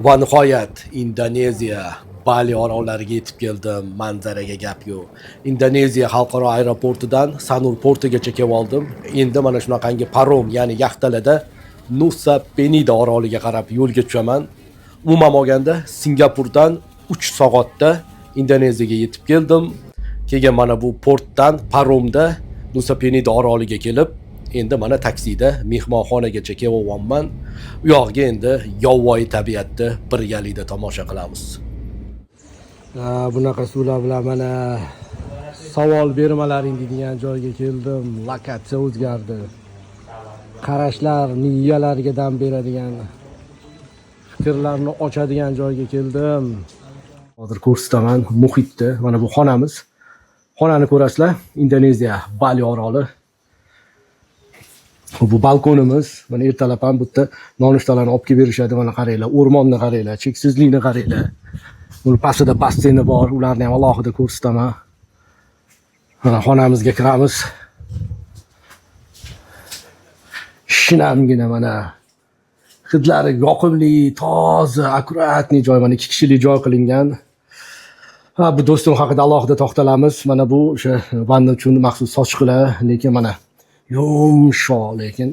Va nihoyat Indoneziya Bali orollariga yetib keldim. Manzaraga gap yo'q. Indoneziya xalqaro aeroportidan Sanur portigacha kelib oldim. Endi mana shunaqangi parom, ya'ni yaxtalada Nusa Penida oroliga qarab yo'lga tushaman. Umuman olganda Singapurdan 3 soatda Indoneziyaga yetib keldim. Keyin mana bu portdan paromda Nusa Penida oroliga kelib, endi mana taksida mehmonxonagacha kelyapman. U yoqqa endi yovvoyi tabiatni birgalikda tomosha qilamiz. Bunaqa suvlar bilan mana savol bermalaring degan joyga keldim. Lokatsiya o'zgardi. Qarashlar miyalarga dam beradigan, fikrlarni ochadigan joyga keldim. Hozir ko'rsataman muhitni. Mana bu xonamiz. Xonani ko'rasizlar. Indoneziya Bali oroli. Bu balkonimiz. Mana ertalab ham bu yerda nonushtalarni olib kelib berishadi. Mana qaranglar, o'rmonni qaranglar, cheksizlikni qaranglar. Buni pastida basseyni bor. Ularni ham alohida ko'rsataman. Mana xonamizga kiramiz. Shinamgina mana hidlari yoqimli, toza, akkuratni joy. Mana 2 kishilik joy qilingan. Bu do'stim haqida alohida to'xtalamiz. Mana bu o'sha vanna uchun maxsus sochiqlar, lekin mana yumshoq, lekin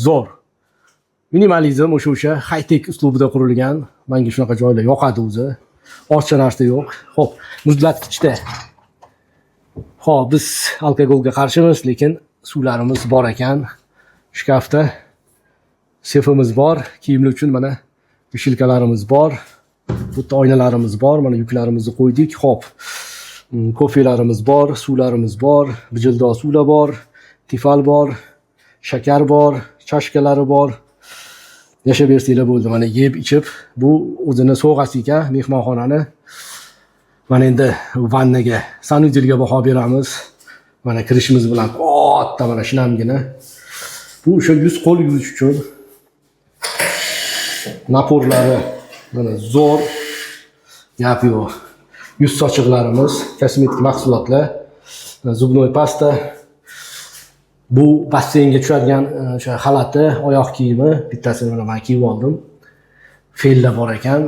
zo'r. Minimalizm o'sha high-tech uslubida qurilgan. Menga shunaqa joylar yoqadi o'zi. Ortiqcha narsa yo'q. Xo'p, muzlatgichda. Xo'p, biz alkogolga qarshimiz, lekin suvlarimiz bor ekan. Shkafda sefimiz bor, kiyimlar uchun mana vishilkalarimiz bor. Bu yerda oynalarimiz bor, mana yuklarimizni qo'ydik. Xo'p, kofelarimiz bor, suvlarimiz bor, bijildo suvlar bor, tifal bor, shakar bor, chashkalari bor. Yashab bersanglar bo'ldi. Mana yeb ichib, bu o'zini sovg'asi ekan mehmonxonani. Mana endi vannaga sanudelga baho beramiz. Mana kirishimiz bilan katta mana shinamgina. Bu o'sha yuz qo'l yuvish uchun naporlari mana zo'r. Gap yo'q. Yuz sochiqlarimiz, kosmetik mahsulotlar, zubnoy pasta. Bu basseynga tushadigan o'sha xalati, oyoq kiyimi, bittasini mana men kiyib oldim. Fellar bor ekan.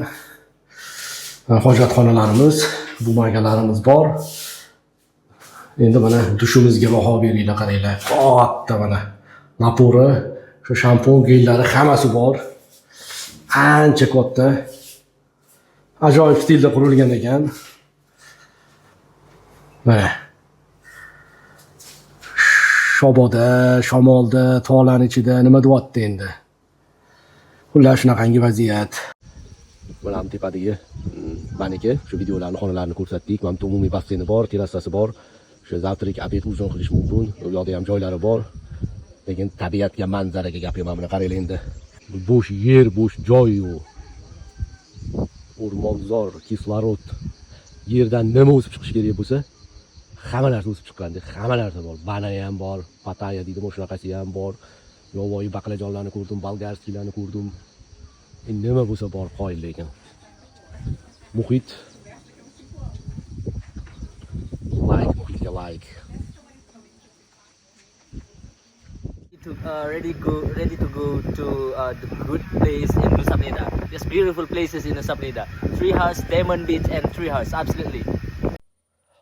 Hojatxonalarimiz, bumagalarimiz bor. Endi mana dushimizga baho beringlar, qaranglar. Katta mana napori, shu shampun, gellari hammasi bor. Ancha katta. Ajoyib stilda qurilgan ekan. Mana shoboda, shamolda, tog'lar ichida nima deyapti endi. Xullas shunaqangi vaziyat. Mana ham tepadagi maniki shu videolarni, xonalarni ko'rsatdik. Mana umumiy basseyni bor, terrasasi bor. Shu zavtrak obed uzun qilish mumkin. U yoqda ham joylari bor. Lekin tabiatga, manzaraga gapiraman. Mana qaranglar endi. Bo'sh yer, bo'sh joy yo'q. O'rmonzor, kislorod. Yerdan nima o'sib chiqish kerak bo'lsa, hamma narsa o'sib chiqqan. Hamma narsa bor. Banana ham bor, pataya deydi, shunaqasi ham bor. Yovvoyi baqlajonlarni ko'rdim, bolgarskiylarni ko'rdim. Nima bo'lsa bor qo'yil, lekin muhit muhitga like. Ready to go to the good place in Nusa Penida. There's beautiful places in Nusa Penida. Tree House, Diamond Beach, and Tree House. Absolutely.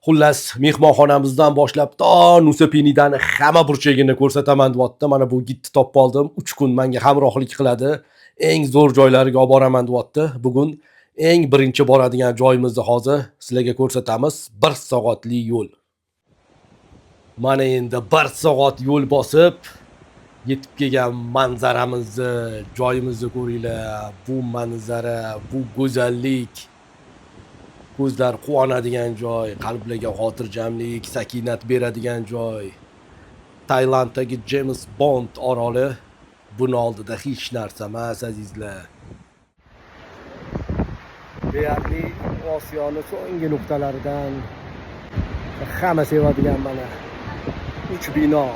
Xullas, mehmonxonamizdan boshlab to Nusa Penidani hamma burchagini ko'rsataman deyapti. Mana bu gitni topib oldim. 3 kun menga hamrohlik qiladi. Eng zo'r joylariga olib boraman deyapti. Bugun eng birinchi boradigan joyimizni hozir sizlarga ko'rsatamiz. 1 soatlik yo'l. Mana endi 1 soat yo'l bosib yetib kelgan manzaramizni, joyimizni ko'ringlar. Bu manzara, bu go'zallik, ko'zlar quvonadigan joy, qalblarga xotirjamlik, sakinat beradigan joy. Tailanddagi James Bond oroli buni oldida hech narsa emas, azizlar. Deyarli Osiyoning so'nggi nuqtalaridan hamma sevadigan mana 3 bino.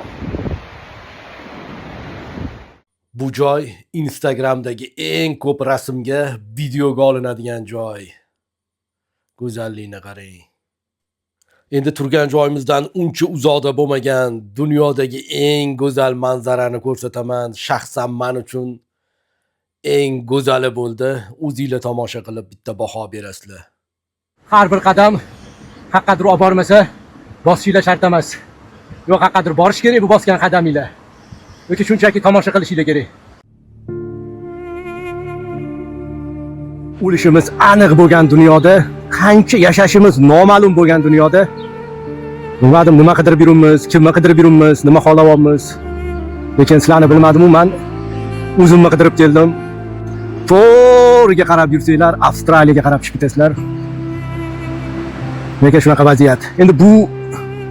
Bu joy Instagramdagi eng ko'p rasmga, videoga olinadigan joy. Go'zallikni qarang. Endi turgan joyimizdan uncha uzoqda bo'lmagan dunyodagi eng go'zal manzarani ko'rsataman. Shaxsan men uchun eng go'zali bo'ldi. O'zingizlar tomosha qilib bitta baho berasizlar. Har bir qadam haqqadir olib bormasa, bosishinglar shart emas. Yo'q, haqqadir borish kerak bu bosgan qadaminglar. Yoki shunchaki tomosha qilishinglar kerak. O'lishimiz aniq bo'lgan dunyoda, qancha yashashimiz noma'lum bo'lgan dunyoda bilmadim nima qidirib yuribmiz, kimni qidirib yuribmiz, nima xohlayapmiz. Lekin sizlarni bilmadim, men o'zimni qidirib keldim. To'g'riga qarab yursanglar, Avstraliyaga qarab chiqib ketasizlar. Nega shunaqa vaziyat? Endi bu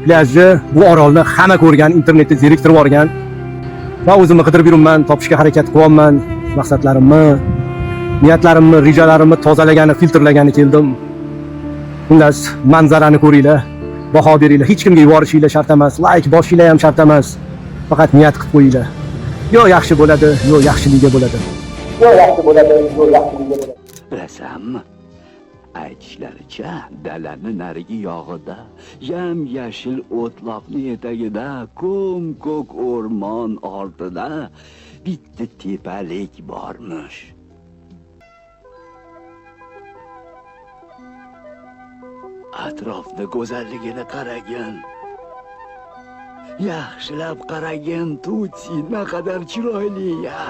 plyajni, bu orolni hamma ko'rgan, internetda zeriktirib olgan. Men o'zimni qidirib yuribman, topishga harakat qilyapman. Maqsadlarimni, niyatlarimni, rejalarimni tozalagani, filtrlagani keldim. Xullas, manzarani ko'ringlar, baho beringlar. Hech kimga yuborishinglar shart emas, like bosishinglar ham shart emas. Faqat niyat qilib qo'yinglar. Yo yaxshi bo'ladi, yo yaxshiligiga bo'ladi. Yo yaxshi bo'ladi, yo yaxshiligiga bo'ladi. Bilasanmi? Aytishlaricha, dalani narigi yog'ida, yam-yashil o'tloqning etagida, ko'm-ko'k o'rmon ortida bitta tepalik bormish. Atrofda go'zalligini qaragin. Yaxshilab qaragin, Tutsi naqadar chiroyli-ya.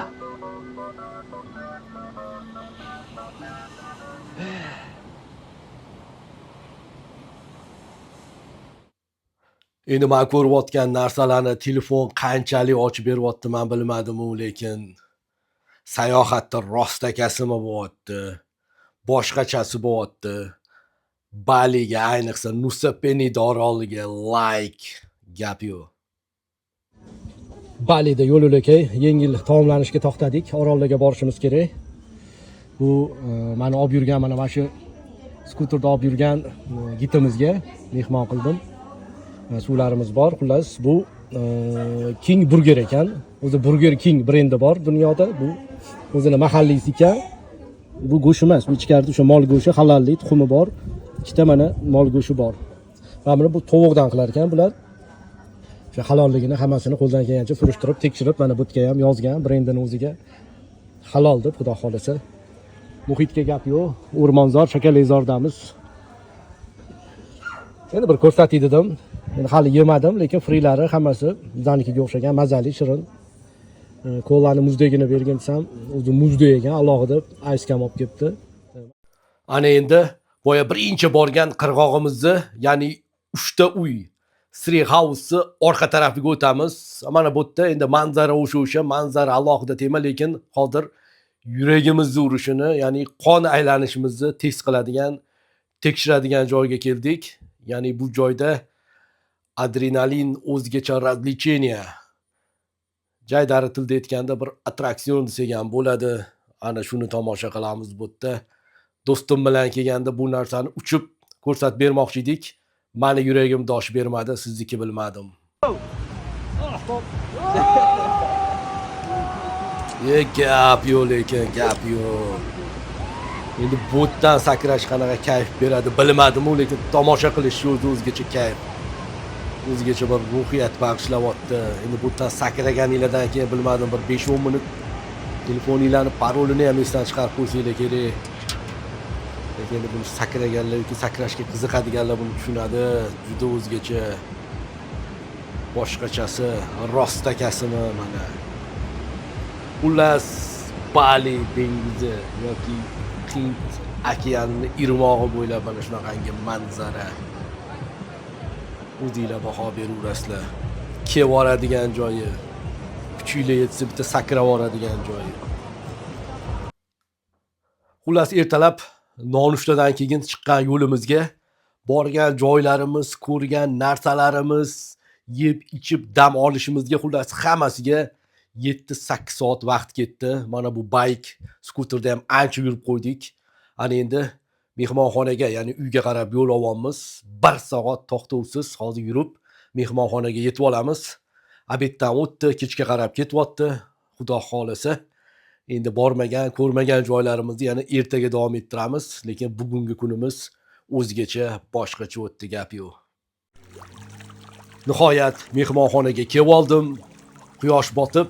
Endi men ko'rayotgan narsalarni telefon qanchalik ochib beryapti men bilmadim-u, lekin sayohatda rostakasimi bo'lyapti, boshqachasi bo'lyapti. Baliga, ayniqsa Nusa Penida oroliga like gap yo'q. Balida yo'l-yo'lakay yengil taomlanishga to'xtadik. Orollarga borishimiz kerak. Bu meni olib yurgan, mana shu skuterda olib yurgan gitimizga mehmon qildim. Suvlarimiz bor. Xullas, bu King Burger ekan. O'zi Burger King brendi bor dunyoda. Bu o'zini mahalliysi ekan. Bu go'sht emas, bu ichkarida o'sha mol go'shti, halollik, tuxumi bor. Ikkita mana mol go'shti bor. Va buni bu tovuqdan qilar ekan bular. O'sha halolligini hammasini qo'ldan kelgancha surishtirib, tekshirib, mana bu yerga ham yozgan brendini o'ziga halol deb, xudo xolasa. Muhitga gap yo'q. O'rmonzor, Shakalezordamiz. Endi bir ko'rsatay dedim. Men hali yemadim, lekin freelari hammasi bizanikiga o'xshagan, mazali, shirin. Kolani muzdagini bergin desam, o'zi muzda ekan, alohida ice cam olib kelibdi. Ana endi boya birinchi borgan qirg'og'imizni, ya'ni 3 ta uy, Three House'ni orqa tarafiga o'tamiz. Mana bu yerda endi manzara o'sha manzara alohida tema, lekin hozir yuragimizni urishini, ya'ni qon aylanishimizni test qiladigan, tekshiradigan joyga keldik. Ya'ni bu joyda adrenalin o'zgacha развлечение. Jaydari tilda aytganda bir attraksion desak ham bo'ladi. Ana shuni tomosha qilamiz bu yerda. Do'stim bilan kelganda bu narsani uchib ko'rsatib bermoqchi edik. Meni yuragim dosh bermadi, sizniki bilmadim. Gap yo'q, lekin gap yo'q. Endi botdan sakrash qanaqa kayf beradi bilmadim-u, lekin tomosha qilish o'zgacha kayf. O'zgacha bir ruhiyat bag'ishlayapti. Endi botdan sakraganinglardan keyin bilmadim, bir 5-10 minut telefoninglarni parolini ham esdan chiqarib qo'ysanglar kerak. Lekin buni sakraganlar yoki sakrashga qiziqadiganlar buni tushunadi. Juda o'zgacha, boshqachasi, rostakasimi mana. Xullas, Bali dengizi yoki Hind okeani irmog'i bo'ylab mana shunaqangi manzara. O'zinglar baho beraverasizlar. Kevoradigan joyi, kuchinglar yetsa bitta sakrab oladigan joyi. Xullas, ertalab nonushtadan keyin chiqqan yo'limizga borgan joylarimiz, ko'rgan narsalarimiz, yeb ichib dam olishimizga xullas hammasiga 7-8 soat vaqt ketdi. Mana bu bike, skuterda ham ancha yurib qo'ydik. Ana endi mehmonxonaga, ya'ni uyga qarab yo'l olyapmiz. 1 soat to'xtovsiz hozir yurib mehmonxonaga yetib olamiz. Obeddan o'tdi, kechga qarab ketyapti. Xudo xolasa, endi bormagan, ko'rmagan joylarimizni yana ertaga davom ettiramiz, lekin bugungi kunimiz o'zgacha, boshqacha o'tdi, gap yo'q. Nihoyat mehmonxonaga kelib oldim. Quyosh botib,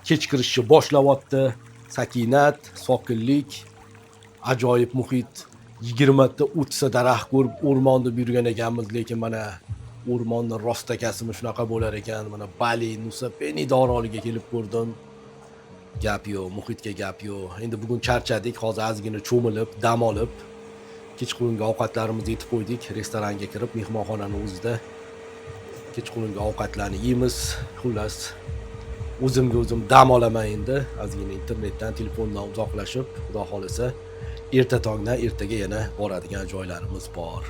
kechkirishni boshlayapti. sakinat, sokinlik, ajoyib muhit. 20 ta 30 ta daraxt ko'rib o'rmonda yurgan ekanmiz, lekin mana o'rmonning rostakasimi shunaqa bo'lar ekan. Mana Bali, Nusa Penida oroliga kelib ko'rdim. Gap yo'q, muhitga gap yo'q. Endi bugun charchadik, hozir ozgina cho'milib, dam olib, kechqurungi ovqatlarimizni yetib qo'ydik. Restoranga kirib, mehmonxonaning o'zida kechqurungi ovqatlarni yeymiz. Xullas, o'zimga o'zim dam olaman endi. Ozgina internetdan, telefondan uzoqlashib, xudo xolasa, erta tongdan ertaga yana boradigan joylarimiz bor.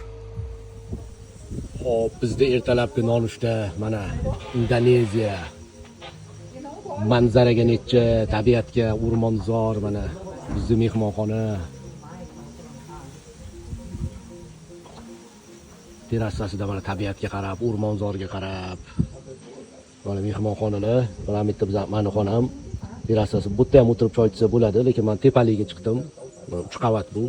Hop, bizda ertalabki nonushta mana Indoneziya. Manzaraga necha, tabiatga o'rmonzor, mana bizning mehmonxona. Terrasasida mana tabiatga qarab, o'rmonzorga qarab. Mana mehmonxonalar, mana bu yerda bizning mani xonam. Terrasasi bu yerda ham o'tirib choy ichsa bo'ladi, lekin men tepaligiga chiqdim. 3 qavat bu.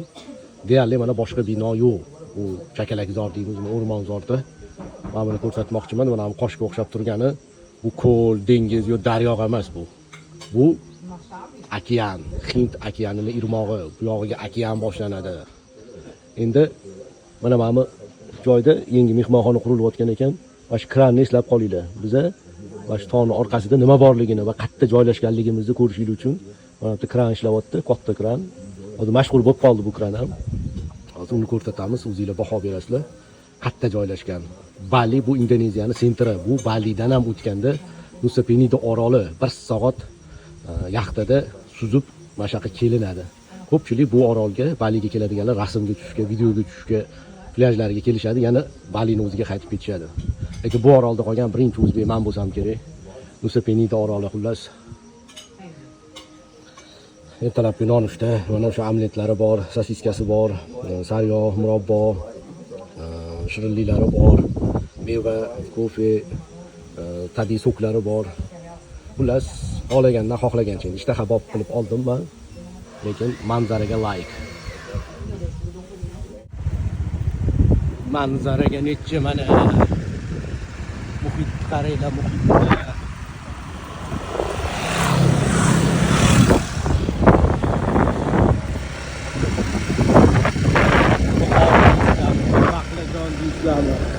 Deyarli mana boshqa bino yo'q. Bu chakalakzor deymiz, o'rmonzorda. Mana buni ko'rsatmoqchiman. Mana bu qoshga o'xshab turgani bu ko'l, dengiz yo daryo emas bu. Bu okean, Hind okeanining irmog'i. Bu yog'iga okean boshlanadi. Endi mana bu joyda yangi mehmonxona qurilayotgan ekan. Va shu kranni eslab qolinglar. Biza va shu tog'ning orqasida nima borligini va qayerda joylashganligimizni ko'rishingiz uchun mana bu kran ishlayapti, katta kran. Hozir mashhur bo'lib qoldi bu kran ham. Hozir uni ko'rsatamiz, o'zingizlar baho berasizlar. Qayerda joylashgan? Bali bu Indoneziyaning sentri. Bu Balidan ham o'tganda Nusa Penida oroli 1 soat yaxtada suzib mana shu yoqqa kelinadi. Ko'pchilik bu orolga, Baliga keladiganlar rasmga tushishga, videoga tushishga, plyajlarga kelishadi, yana Balining o'ziga qaytib ketishadi. Lekin bu orolda qolgan birinchi o'zbek men bo'lsam kerak. Nusa Penida oroli xullas. Ertalabki nonushta, mana o'sha omletlari bor, sosiskasi bor, sariyog', murabbo, shirinliklari bor, meva, kofe, tabiiy so'klari bor. Xullas, xohlagandan xohlagancha ishtaha bob qilib oldim men, lekin manzaraga loyiq. Manzaraga necha mana muhit qaranglar, muhitda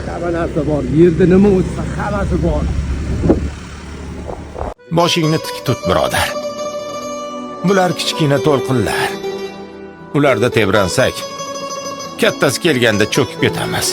hamma narsa bor. Yerda nima o'tsa hammasi bor. Boshingni tik tut, birodar. Bular kichkina to'lqinlar. Ularda tebransak, kattasi kelganda cho'kib ketamiz.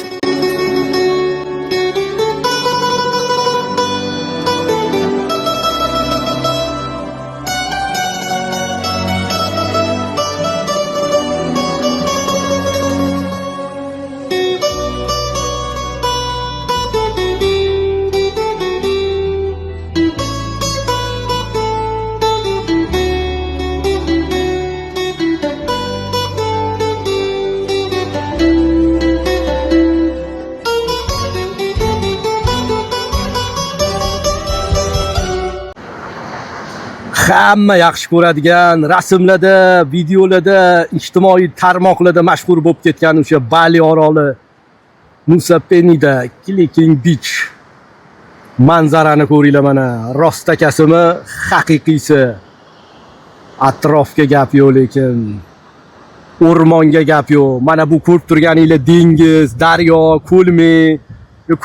Hamma yaxshi ko'radigan, rasmlarda, videolarda, ijtimoiy tarmoqlarda mashhur bo'lib ketgan o'sha Bali oroli, Nusa Penida, Clicking Beach. Manzarani ko'ringlar mana, rostakasimi, haqiqiysi. Atrofga gap yo'q, lekin o'rmonga gap yo'q. Mana bu ko'rib turganinglar dengiz, daryo, ko'lmi,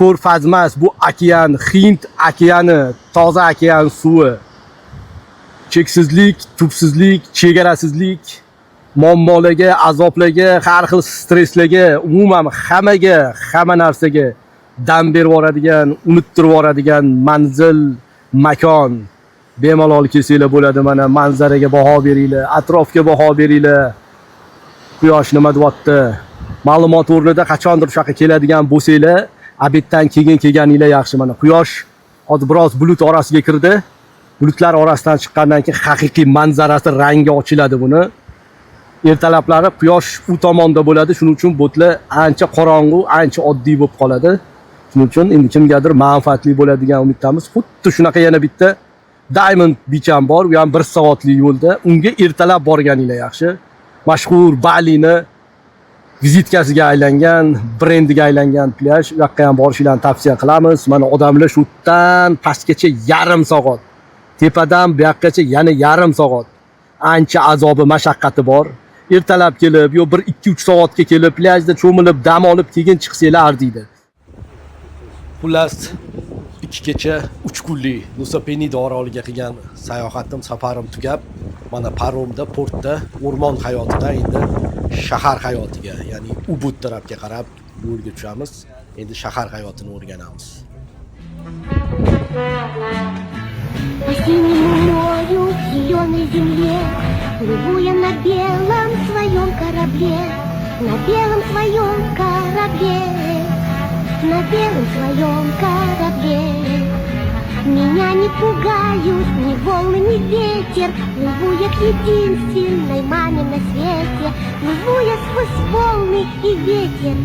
ko'rfaz emas, bu okean, Hind okeani, toza okean suvi. Cheksizlik, tubsizlik, chegarasizlik, muammolarga, azoblarga, har xil stresslarga, umuman hamma narsaga dam berib yuboradigan, unuttirib yuboradigan manzil, makon. Bemalol kelsanglar bo'ladi. Mana manzaraga baho beringlar, atrofga baho beringlar. Quyosh nima deyapti? Ma'lumot o'rnida qachondir shu yoqqa keladigan bo'lsanglar, obeddan keyin kelganinglar yaxshi. Mana quyosh hozir biroz bulut orasiga kirdi. Bulutlar orasidan chiqqandan keyin haqiqiy manzarasi, rangi ochiladi buni. Ertalablari quyosh u tomonda bo'ladi, shuning uchun botlar ancha qorong'u, ancha oddiy bo'lib qoladi. Shuning uchun endi kimgadir manfaatli bo'ladigan umiddamiz. Xuddi shunaqa yana bitta Diamond Beach ham bor, u ham 1 soatlik yo'lda. Unga ertalab borganinglar yaxshi. Mashhur Balini vizitkasiga aylangan, brendiga aylangan plyaj. U yoqqa ham borishinglarni tavsiya qilamiz. Mana odamlar shu yerdan pastgacha yarim soat, tepadan bu yoqqacha yana yarim soat. ancha azobi, mashaqqati bor. Ertalab kelib, yo 1-2-3 soatga kelib, plyajda cho'milib, dam olib, keyin chiqsanglar arziydi. Xullas, 2 kecha 3 kunlik Nusa Penida oroliga qilgan sayohatim, safarim tugab, mana paromda, portda, o'rmon hayotidan endi shahar hayotiga, ya'ni Ubud tarafga qarab yo'lga tushamiz. Endi shahar hayotini o'rganamiz. По синему морю, зеленой земле, плыву я на белом своем корабле, на белом своем корабле, на белом своем корабле. Меня не пугают ни волны, ни ветер, плыву я к единственной маме на свете, плыву я сквозь волны и ветер,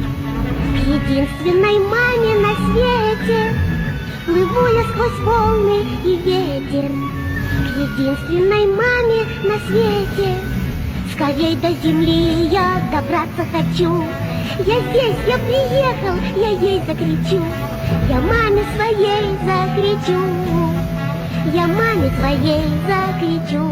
к единственной маме на свете. Плыву я сквозь волны и ветер к единственной маме на свете. Скорей до земли я добраться хочу. Я здесь, я приехал, я ей закричу. Я маме своей закричу. Я маме своей закричу.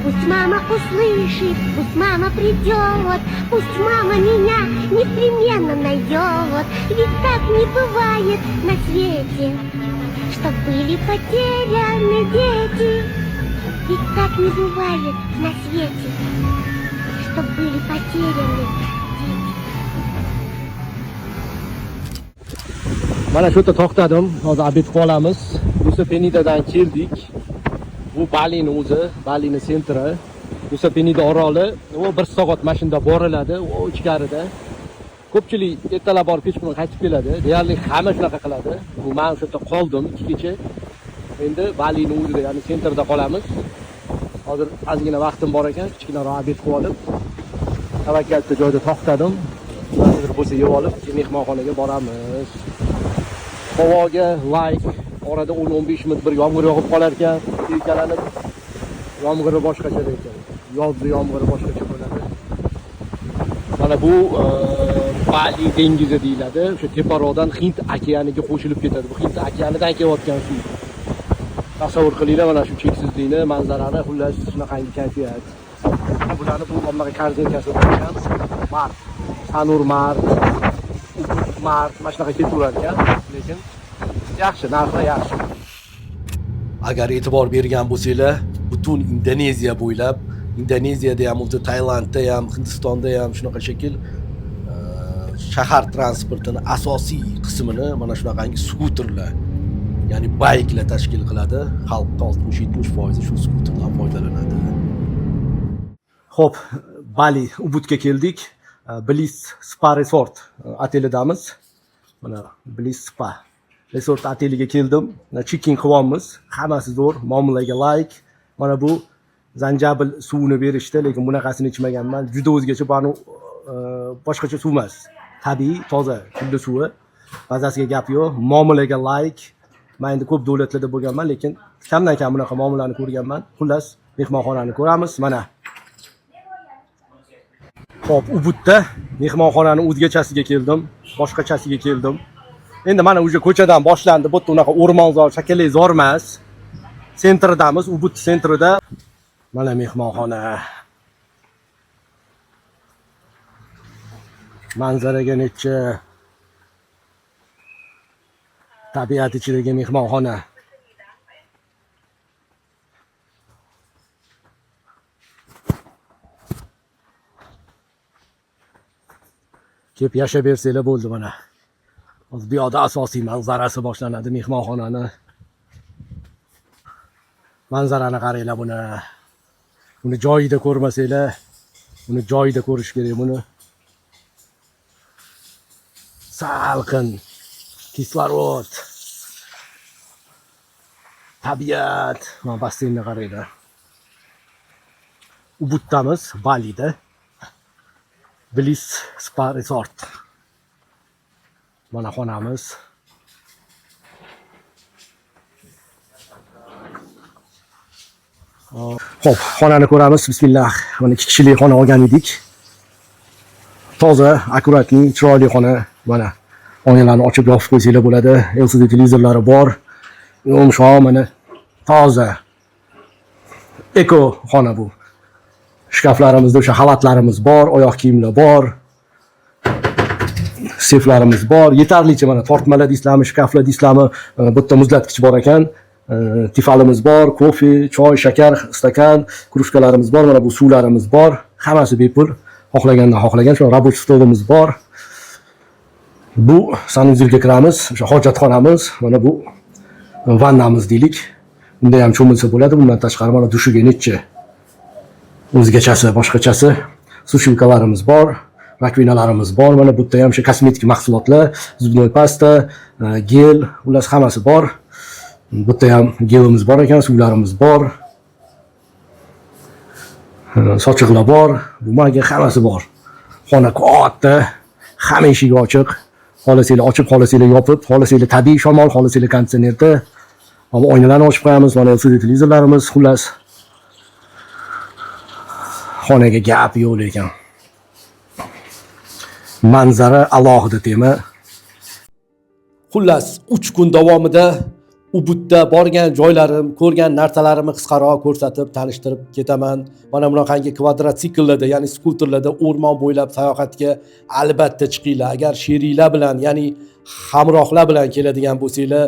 Пусть мама услышит, пусть мама придет, пусть мама меня непременно найдет. Ведь так не бывает на свете, чтоб были потеряны дети. Ведь так не бывает на свете, чтоб были потеряны дети. Mana shu yerda to'xtadim. Hozir obed qolamiz. Nusa Penidadan keldik. Bu Balini o'zi, Balini sentri. Nusa Penida oroli, u 1 soat mashinada boriladi, u ichkarida. Ko'pchilik ertalab borib kech bilan qaytib keladi. Deyarli hamma shunaqa qiladi. Bu men o'sha yerda qoldim 2 kecha. Endi Balini o'zida, ya'ni sentrda qolamiz. Hozir ozgina vaqtim bor ekan, kichkina obed qilib olib, tavakkalda joyda to'xtadim. Hozir bo'lsa yeb olib, mehmonxonaga boramiz. Havoga like, orada 10-15 minut bir yomg'ir yog'ib qolar ekan, silkalanib, yomg'iri boshqacha ekan. Yozda yomg'iri boshqacha bo'ladi. Mana bu Bali dengizi deyiladi. O'sha teparoqdan Hind okeaniga qo'shilib ketadi. Bu Hind okeanidan kelayotgan suv. Tasavvur qilinglar mana shu cheksizlikni, manzarani, xullas shunaqangi kayfiyat. Bularni bu ommaga korzinkasi bo'lgan. Mart, Sanur Mart, Ubud Mart, mana shunaqa ketaverar ekan. Lekin yaxshi, narxi yaxshi. Agar e'tibor bergan bo'lsanglar, butun Indoneziya bo'ylab, Indoneziyada ham, o'zi Tailandda ham, Hindistonda ham shunaqa shakl shahar transportini asosiy qismini mana shunaqangi skuterlar, ya'ni bayklar tashkil qiladi. Xalqqa 60-70% shu skuterdan foydalanadi. Xo'p, Bali Ubudga keldik. Bliss Spa Resort otelidamiz. Mana Bliss Spa Resort oteliga keldim. Check-in qilyapmiz. Hammasi zo'r, muomalaga like. Mana bu zanjabil suvini berishdi, lekin bunaqasini ichmaganman. Juda o'zgacha, bani boshqacha suv emas. Tabiiy, toza, kulli suvi. Bazasiga gap yo'q. Muomalaga like. Men endi ko'p davlatlarda bo'lganman, lekin kamdan kam bunaqa muomalani ko'rganman. Xullas, mehmonxonani ko'ramiz. Mana. Xo'p, Ubudda mehmonxonaning o'zgachasiga keldim, boshqachasiga keldim. Endi mana o'sha ko'chadan boshlandi, bu yerda unaqa o'rmonzor, shakilli zor emas. Sentridamiz, Ubud sentrida. Mana mehmonxona. Manzaraga necha tabiat ichidagi mehmonxona. Kelib yashab bersanglar bo'ldi mana. Hozir bu yoqda asosiy manzarasi boshlanadi mehmonxonani. Manzarani qaranglar buni. Buni joyida ko'rmasanglar, buni joyida ko'rish kerak buni. Salqin, kislorod, tabiat, mana basseynga qaranglar. Ubuddamiz, Balida. Bliss Spa Resort. Mana xonamiz. Xo'p, xonani ko'ramiz. Bismillah. Mana 2 kishilik xona olgan edik. Toza, akkuratli, chiroyli xona. Mana oynalarini ochib yopib qo'ysanglar bo'ladi. LCD televizorlari bor. Yumshoq, mana toza. eko xona bu. Shkaflarimizda o'sha xalatlarimiz bor, oyoq kiyimlar bor. Seflarimiz bor. Yetarlicha mana tortmalar deysizlarmi, shkaflar deysizlarmi, bu yerda muzlatgich bor ekan. Tifalimiz bor, kofe, choy, shakar, stakan, krujkalarimiz bor, mana bu suvlarimiz bor. Hammasi bepul. Xohlagandan xohlagan shu rабочий stolimiz bor. Bu sanuzelga kiramiz, o'sha hojatxonamiz, mana bu vannamiz deylik. Bunda ham cho'milsa bo'ladi. Bundan tashqari mana dushiga necha o'zgachasi, boshqachasi sushilkalarimiz bor, rakvinalarimiz bor. Mana bu yerda ham o'sha kosmetik mahsulotlar, zubnoy pasta, gel, ular hammasi bor. Bu yerda ham gelimiz bor ekan, suvlarimiz bor. Sochiqlar bor, bumaga hammasi bor. Xona katta, hamma eshigi ochiq. Xohlasanglar ochib, xohlasanglar yopib, xohlasanglar tabiiy shamol, xohlasanglar konditsionerda. Ammo oynalarni ochib qo'yamiz, mana LCD televizorlarimiz, xullas. Xonaga gap yo'q ekan. Manzara alohida tema. Xullas 3 kun davomida Ubudda borgan joylarim, ko'rgan narsalarimni qisqaroq ko'rsatib, tanishtirib ketaman. Mana bunaqangi kvadrotsikllarda, ya'ni skuterlarda o'rmon bo'ylab sayohatga albatta chiqinglar. Agar sheriklar bilan, ya'ni hamrohlar bilan keladigan bo'lsanglar,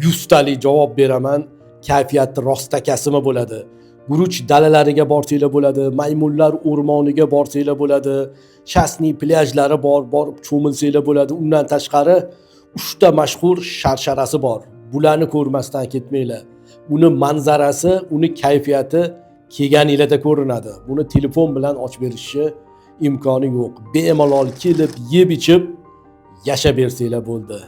100 talik javob beraman. Kayfiyati rostakasimi bo'ladi. Guruch dalalariga borsanglar bo'ladi, maymunlar o'rmoniga borsanglar bo'ladi, Chasni plyajlari bor, borib cho'milsanglar bo'ladi. Undan tashqari 3 ta mashhur sharsharasi bor. Bularni ko'rmasdan ketmanglar. Uni manzarasi, uni kayfiyati kelganinglarda ko'rinadi. Buni telefon bilan ochib berishni imkoni yo'q. Bemalol kelib, yeb ichib yashab bersanglar bo'ldi.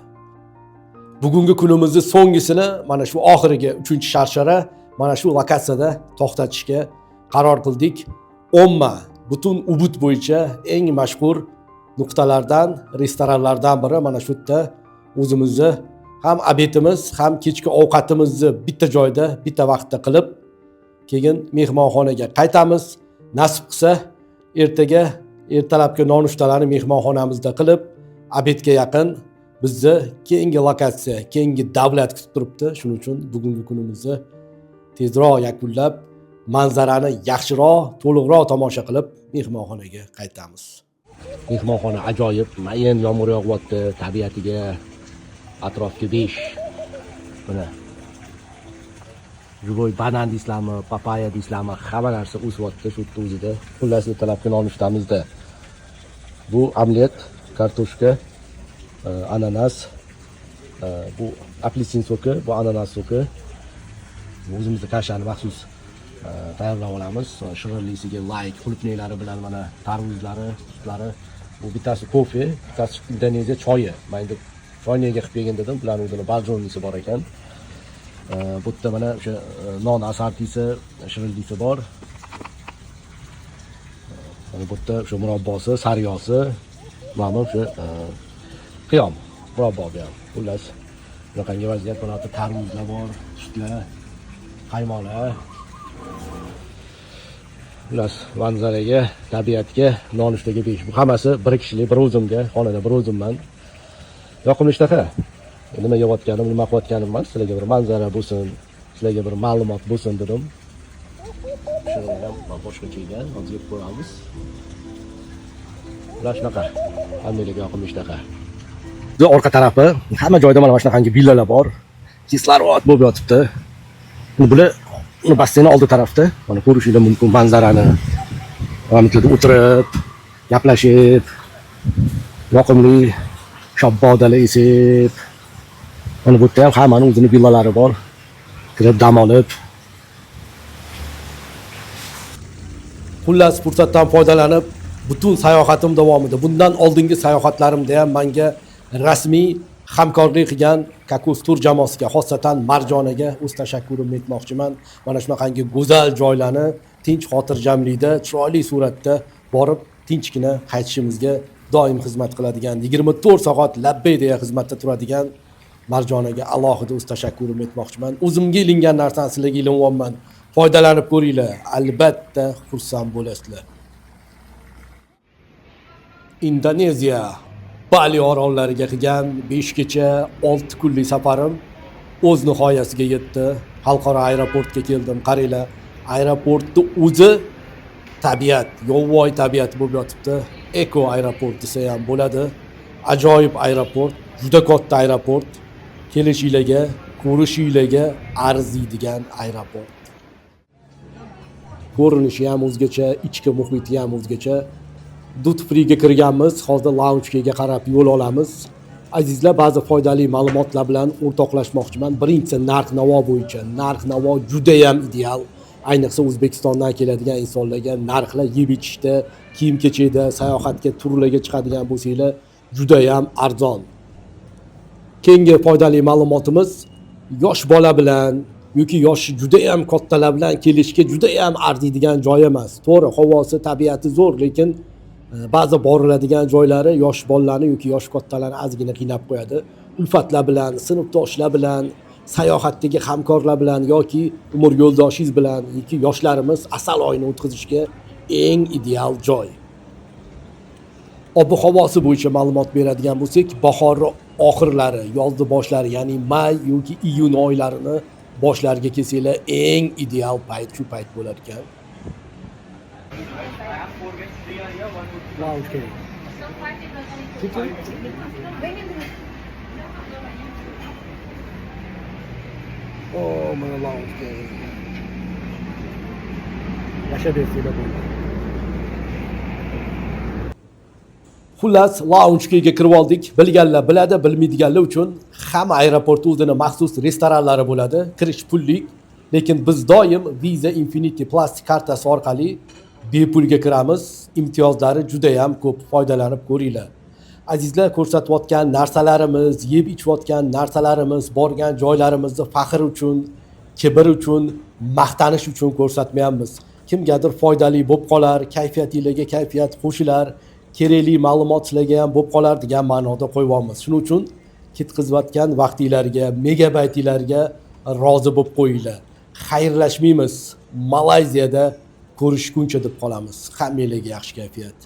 Bugungi kunimizning so'nggisini mana shu oxirgi 3-sharshara mana shu lokatsiyada to'xtatishga qaror qildik. Omma butun Ubud bo'yicha eng mashhur nuqtalardan, restoranlardan biri mana shu yerda o'zimizni ham obedimiz, ham kechki ovqatimizni bitta joyda, bitta vaqtda qilib, keyin mehmonxonaga qaytamiz. Nasib qilsa, ertaga ertalabki nonushtalarni mehmonxonamizda qilib, obedga yaqin bizni keyingi lokatsiya, keyingi davlat kutib turibdi. Shuning uchun bugungi kunimizni tezroq yakunlab, manzarani yaxshiroq, to'liqroq tomosha qilib, mehmonxonaga qaytamiz. Mehmonxona ajoyib, mayin yomg'ir yog'yapti, tabiatiga atrofga 5. Mana Juvoy banan deysizlarmi, papaya deysizlarmi, hamma narsa o'syapti shu yerda o'zida. Xullas ertalabki nonushtamizda bu omlet, kartoshka, ananas, bu apelsin so'ki, bu ananas so'ki. O'zimizda kashani maxsus tayyorlab olamiz. Shirinlisiga like, qulupnilari bilan mana tarvuzlari, sutlari. Bu bittasi kofe, bittasi Indoneziya choyi. Mayli choyniga qilib yegan dedim. Bularning o'zini baljonnisi bor ekan. Bu yerda mana o'sha non asartisi, shirinlisi bor. Mana bu yerda o'sha murabbosi, saryosi, mana o'sha qiyom murabbosi ham. Xullas, bunaqangi vaziyat, mana yerda tarvuzlar bor, sutlar, qaymoqlar. Xullas, manzaraga, tabiatga, nonushtaga 5. Bu hammasi bir kishilik, bir o'zimga, xonada bir o'zimman. Yoqimli ishtaha. Nima yeyotganim, nima qilayotganim emas, sizlarga bir manzara bo'lsin, sizlarga bir ma'lumot bo'lsin dedim. Shundan ham boshqa kelgan, hozir yeb ko'ramiz. Ular shunaqa, hammalarga yoqimli ishtaha. Bu orqa tarafi, hamma joyda mana shunaqangi villalar bor. Kislorod bo'lib yotibdi. Bular basseynning oldi tarafda, mana ko'rishingiz mumkin manzarani. Ramiklarda o'tirib, gaplashib, yoqimli shabbodalar esib. Mana bu yerda ham hammaning o'zining villalari bor. Kirib dam olib. Xullas, fursatdan foydalanib, butun sayohatim davomida, bundan oldingi sayohatlarimda ham menga rasmiy hamkorlik qilgan Kakos tur jamoasiga, xosatan Marjonaga o'z tashakkurimni aytmoqchiman. Mana shunaqangi go'zal joylarni tinch xotirjamlikda, chiroyli suratda borib, tinchgina qaytishimizga doim xizmat qiladigan, 24 soat labbay deya xizmatda turadigan Marjonaga alohida o'z tashakkurimni aytmoqchiman. O'zimga ilingan narsani sizlarga ilinmayapman. Foydalanib ko'ringlar, albatta xursand bo'lasizlar. Indoneziya Bali orollariga qilgan 5 kecha 6 kunlik safarim o'z nihoyasiga yetdi. Xalqaro aeroportga keldim. Qaranglar, Aeroportni o'zi tabiat, yovvoyi tabiat bo'lib yotibdi. Eko aeroport desa ham bo'ladi. Ajoyib aeroport, juda katta aeroport. Kelishinglarga, ko'rishinglarga arziydigan aeroport. Ko'rinishi ham o'zgacha, ichki muhiti ham o'zgacha. Duty Free'ga kirganmiz, hozir lounge'ga qarab yo'l olamiz. Azizlar, ba'zi foydali ma'lumotlar bilan o'rtoqlashmoqchiman. Birinchisi narx-navo bo'yicha. Narx-navo juda ham ideal. Ayniqsa O'zbekistondan keladigan insonlarga narxlar yeb-ichishda, kiyim-kechakda, sayohatga, turlarga chiqadigan bo'lsanglar, juda ham arzon. Keyingi foydali ma'lumotimiz yosh bola bilan yoki yoshi juda ham kattalar bilan kelishga juda ham arziydigan joy emas. To'g'ri, havosi, tabiati zo'r, lekin ba'zi boriladigan joylari yosh bolalarni yoki yosh kattalarni ozgina qiynab qo'yadi. Ulfatlar bilan, sinfdoshlar bilan, sayohatdagi hamkorlar bilan yoki umr yo'ldoshingiz bilan yoki yoshlarimiz asal oyini o'tkazishga eng ideal joy. Ob-havosi bo'yicha ma'lumot beradigan bo'lsak, bahor oxirlari, yozni boshlari, ya'ni may yoki iyun oylarini boshlariga kelsanglar eng ideal payt shu payt bo'lar ekan. Oh, mana lounge. Yasha dersizlar bo'ldi. Xullas, lounge-ga kirib oldik. Bilganlar biladi, bilmaydiganlar uchun hamma aeroportda o'zining maxsus restoranlari bo'ladi. Kirish pullik, lekin biz doim Visa Infinity plastik kartasi orqali bepulga kiramiz. Imtiyozlari juda ham ko'p, foydalanib ko'ringlar. Azizlar, ko'rsatayotgan narsalarimiz, yeb ichayotgan narsalarimiz, borgan joylarimizni faxr uchun, kibr uchun, maqtanish uchun ko'rsatmayapmiz. Kimgadir foydali bo'lib qolar, kayfiyatingizga kayfiyat qo'shilar, kerakli ma'lumot sizlarga ham bo'lib qolar degan ma'noda qo'yibamiz. Shuning uchun ketkizayotgan vaqtinglarga, megabaytinglarga rozi bo'lib qo'yinglar. Xayrlashmaymiz. Malayziyada ko'rishguncha deb qolamiz. Hammangizga yaxshi kayfiyat.